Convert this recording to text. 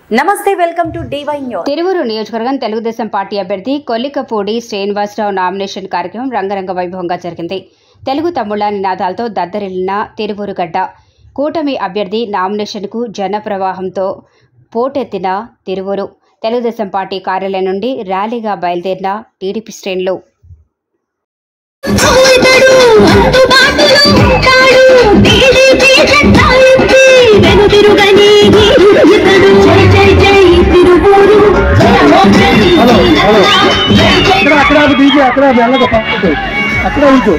నమస్తే, welcome to DY news. Tiruvuru నియోజకవర్గం Telugu Desam party అభ్యర్థి కొల్లికపూడి శ్రీనివాసరావు నామినేషన్ కార్యక్రమం రంగరంగ వైభవంగా జరిగింది. తెలుగు తమ్ముళ్ల నినాదాలతో దద్దరిల్లిన తిరువూరు గడ్డ. కూటమి అభ్యర్థి నామినేషన్కు జన ప్రవాహంతో పోటెత్తిన తిరువూరు. తెలుగుదేశం పార్టీ కార్యాలయం నుండి ర్యాలీగా బయలుదేరిన టీడీపీ శ్రేణులు. అక్కడ ఉంచు